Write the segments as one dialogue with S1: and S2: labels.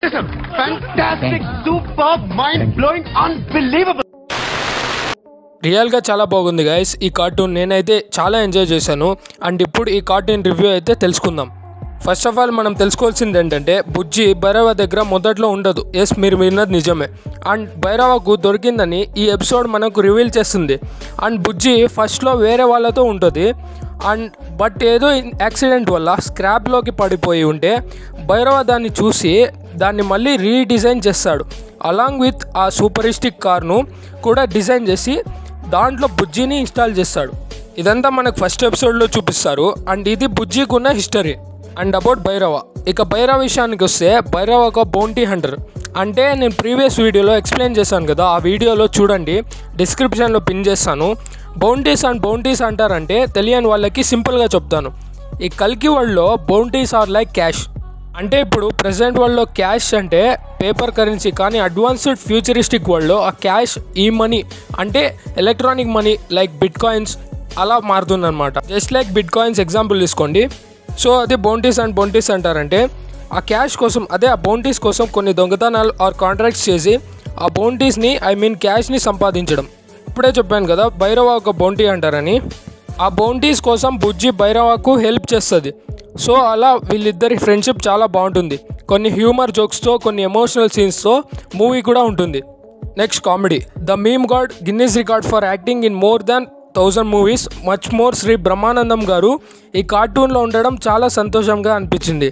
S1: Fantastic, superb, mind-blowing, unbelievable.
S2: రియల్గా చాలా బాగుంది గైస్ ఈ కార్టూన్. నేనైతే చాలా ఎంజాయ్ చేశాను. అండ్ ఇప్పుడు ఈ కార్టూన్ రివ్యూ అయితే తెలుసుకుందాం. ఫస్ట్ ఆఫ్ ఆల్ మనం తెలుసుకోవాల్సింది ఏంటంటే బుజ్జి భైరవ దగ్గర మొదట్లో ఉండదు. ఎస్, మీరు విన్నది నిజమే. అండ్ భైరవకు దొరికిందని ఈ ఎపిసోడ్ మనకు రివీల్ చేస్తుంది. అండ్ బుజ్జి ఫస్ట్లో వేరే వాళ్ళతో ఉంటుంది. అండ్ బట్ ఏదో యాక్సిడెంట్ వల్ల స్క్రాప్లోకి పడిపోయి ఉంటే భైరవ దాన్ని చూసి దాన్ని మళ్ళీ రీడిజైన్ చేస్తాడు. అలాంగ్ విత్ ఆ సూపరిస్టిక్ కార్ను కూడా డిజైన్ చేసి దాంట్లో బుజ్జిని ఇన్స్టాల్ చేస్తాడు. ఇదంతా మనకు ఫస్ట్ ఎపిసోడ్లో చూపిస్తారు. అండ్ ఇది బుజ్జికి ఉన్న హిస్టరీ. And about Bhairava. ఇక భైరవ విషయానికి వస్తే భైరవ ఒక బౌంటీ హంటర్. అంటే నేను ప్రీవియస్ వీడియోలో ఎక్స్ప్లెయిన్ చేశాను కదా, ఆ వీడియోలో చూడండి, డిస్క్రిప్షన్లో పిన్ చేస్తాను. బౌంటీస్ అంటారంటే తెలియని వాళ్ళకి సింపుల్గా చెప్తాను. ఈ కల్కి వరల్డ్లో బౌంటీస్ ఆర్ లైక్ క్యాష్. అంటే ఇప్పుడు ప్రజెంట్ వరల్డ్లో క్యాష్ అంటే పేపర్ కరెన్సీ, కానీ అడ్వాన్స్డ్ ఫ్యూచరిస్టిక్ వరల్డ్లో ఆ క్యాష్ ఈ మనీ అంటే electronic money like bitcoins అలా మారుతుందన్నమాట. Just like bitcoins example తీసుకోండి. సో అది బౌంటీస్ అంటారంటే ఆ క్యాష్ కోసం, అదే ఆ బౌంటీస్ కోసం కొన్ని దొంగతనాలు ఆర్ కాంట్రాక్ట్స్ చేసి ఆ బౌంటీస్ని క్యాష్ని సంపాదించడం. ఇప్పుడే చెప్పాను కదా భైరవ ఒక బౌంటీ అంటారని. ఆ బౌంటీస్ కోసం బుజ్జి భైరవకు హెల్ప్ చేస్తుంది. సో అలా వీళ్ళిద్దరి ఫ్రెండ్షిప్ చాలా బాగుంటుంది. కొన్ని హ్యూమర్ జోక్స్తో, కొన్ని ఎమోషనల్ సీన్స్తో మూవీ కూడా ఉంటుంది. Next comedy. The meme god Guinness record for acting in more than 1000 movies much more Shri Brahmanandam గారు ఈ కార్టూన్లో ఉండడం చాలా సంతోషంగా అనిపించింది.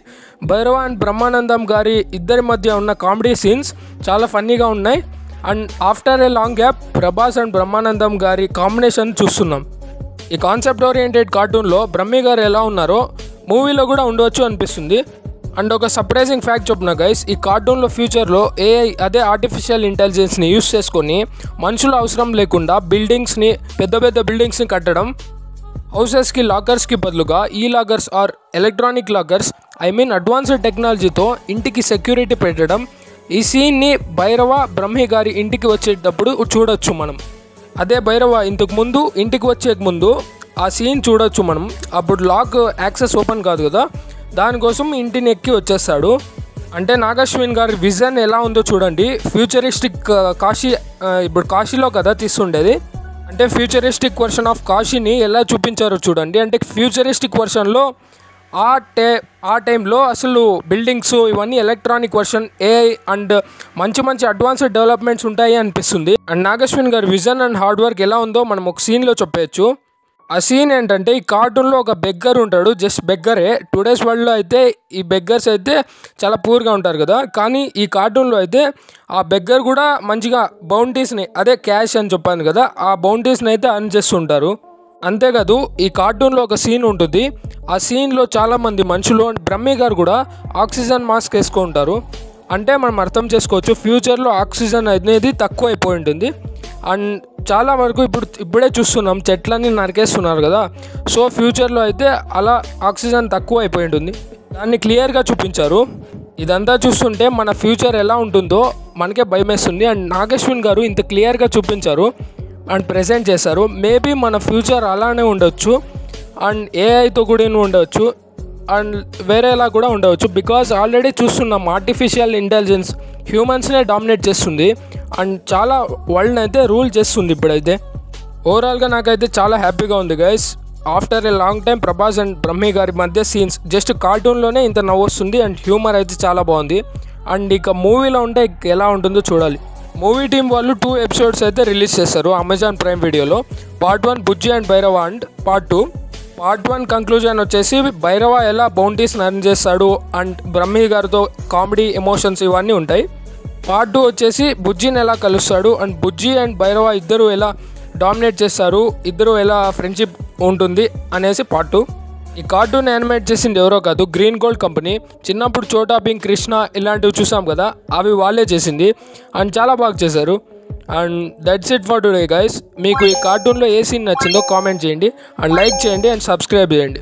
S2: భైరవ అండ్ బ్రహ్మానందం గారి ఇద్దరి మధ్య ఉన్న కామెడీ సీన్స్ చాలా ఫన్నీగా ఉన్నాయి. And after a long gap Prabhas and Brahmanandam గారి కాంబినేషన్ చూస్తున్నాం. ఈ కాన్సెప్ట్ ఓరియంటెడ్ కార్టూన్లో బ్రహ్మి గారు ఎలా ఉన్నారో మూవీలో కూడా ఉండవచ్చు అనిపిస్తుంది. అండ్ ఒక సర్ప్రైజింగ్ ఫ్యాక్ట్ చెప్తున్నా గైస్, ఈ కార్టూన్లో ఫ్యూచర్లో ఏఐ అదే ఆర్టిఫిషియల్ ఇంటెలిజెన్స్ని యూస్ చేసుకొని మనుషుల అవసరం లేకుండా పెద్ద బిల్డింగ్స్ని కట్టడం, హౌసెస్కి లాకర్స్కి బదులుగా ఈ lockers are electronic lockers advanced టెక్నాలజీతో ఇంటికి సెక్యూరిటీ పెట్టడం. ఈ సీన్ని భైరవ బ్రహ్మి గారి ఇంటికి వచ్చేటప్పుడు చూడొచ్చు మనం. అదే భైరవ ఇంటికి వచ్చే ముందు ఆ సీన్ చూడొచ్చు మనం. అప్పుడు లాక్ యాక్సెస్ ఓపెన్ కాదు కదా, దానికోసం ఇంటిని ఎక్కి వచ్చేస్తాడు. అంటే నాగశ్విన్ గారి విజన్ ఎలా ఉందో చూడండి. ఫ్యూచరిస్టిక్ కాశీ, ఇప్పుడు కాశీలో కదా తీస్తుండేది, అంటే ఫ్యూచరిస్టిక్ వర్షన్ ఆఫ్ కాశీని ఎలా చూపించారో చూడండి. అంటే ఫ్యూచరిస్టిక్ వర్షన్లో ఆ టైంలో అసలు బిల్డింగ్స్ ఇవన్నీ ఎలక్ట్రానిక్ వర్షన్, ఏఐ అండ్ మంచి అడ్వాన్స్డ్ డెవలప్మెంట్స్ ఉంటాయి అనిపిస్తుంది. అండ్ నాగశ్విన్ గారి విజన్ అండ్ హార్డ్ వర్క్ ఎలా ఉందో మనం ఒక సీన్లో చెప్పచ్చు. ఆ సీన్ ఏంటంటే ఈ కార్టూన్లో ఒక బెగ్గర్ ఉంటాడు, జస్ట్ బెగ్గరే. టుడేస్ వరల్డ్లో అయితే ఈ బెగ్గర్స్ అయితే చాలా పూర్గా ఉంటారు కదా, కానీ ఈ కార్టూన్లో అయితే ఆ బెగ్గర్ కూడా మంచిగా బౌంటీస్ని, అదే క్యాష్ అని చెప్పాను కదా, ఆ బౌంటీస్ని అయితే అర్న్ చేస్తుంటారు. అంతేకాదు ఈ కార్టూన్లో ఒక సీన్ ఉంటుంది. ఆ సీన్లో చాలామంది మనుషులు అండ్ బ్రహ్మి గారు కూడా ఆక్సిజన్ మాస్క్ వేసుకుంటారు. అంటే మనం అర్థం చేసుకోవచ్చు ఫ్యూచర్లో ఆక్సిజన్ అనేది తక్కువ అయిపోయి ఉంటుంది. అండ్ చాలా వరకు ఇప్పుడే చూస్తున్నాం చెట్లన్నీ నరికేస్తున్నారు కదా, సో ఫ్యూచర్లో అయితే అలా ఆక్సిజన్ తక్కువ అయిపోయి ఉంటుంది. దాన్ని క్లియర్గా చూపించారు. ఇదంతా చూస్తుంటే మన ఫ్యూచర్ ఎలా ఉంటుందో మనకే భయమేస్తుంది. అండ్ నాగశ్విన్ గారు ఇంత క్లియర్గా చూపించారు అండ్ ప్రెజెంట్ చేశారు. మేబీ మన ఫ్యూచర్ అలానే ఉండొచ్చు, అండ్ ఏఐతో కూడా ఉండవచ్చు, అండ్ వేరేలా కూడా ఉండవచ్చు. బికాజ్ ఆల్రెడీ చూస్తున్నాం ఆర్టిఫిషియల్ ఇంటెలిజెన్స్ హ్యూమన్స్నే డామినేట్ చేస్తుంది అండ్ చాలా వరల్డ్ని అయితే రూల్ చేస్తుంది ఇప్పుడైతే. ఓవరాల్గా నాకైతే చాలా హ్యాపీగా ఉంది guys. After a long time Prabhas and Brahmi గారి మధ్య సీన్స్ జస్ట్ కార్టూన్లోనే ఇంత నవ్వు వస్తుంది అండ్ హ్యూమర్ అయితే చాలా బాగుంది. అండ్ ఇక మూవీలో ఉంటే ఎలా ఉంటుందో చూడాలి. మూవీ టీం వాళ్ళు 2 ఎపిసోడ్స్ అయితే రిలీజ్ చేస్తారు అమెజాన్ ప్రైమ్ వీడియోలో. Part 1 Bujji and Bhairava and part 2. Part 1 conclusion వచ్చేసి భైరవ ఎలా బౌంటీస్ని అర్న్ చేస్తాడు అండ్ బ్రహ్మి గారితో కామెడీ ఎమోషన్స్ ఇవన్నీ ఉంటాయి. పార్ట్ 2 వచ్చేసి బుజ్జిని ఎలా కలుస్తాడు అండ్ బుజ్జి అండ్ భైరవ ఇద్దరు ఎలా డామినేట్ చేస్తారు, ఇద్దరు ఎలా ఫ్రెండ్షిప్ ఉంటుంది అనేసి పార్ట్ 2. ఈ కార్టూన్ యానిమేట్ చేసింది ఎవరో కాదు, గ్రీన్ గోల్డ్ కంపెనీ. చిన్నప్పుడు చోటా భీమ్, కృష్ణ ఇలాంటివి చూసాం కదా, అవి వాళ్ళే చేసింది అండ్ చాలా బాగా చేశారు. And that's it for today guys. మీకు ఈ కార్టూన్లో ఏ సీన్ నచ్చిందో కామెంట్ చేయండి అండ్ లైక్ చేయండి అండ్ సబ్స్క్రైబ్ చేయండి.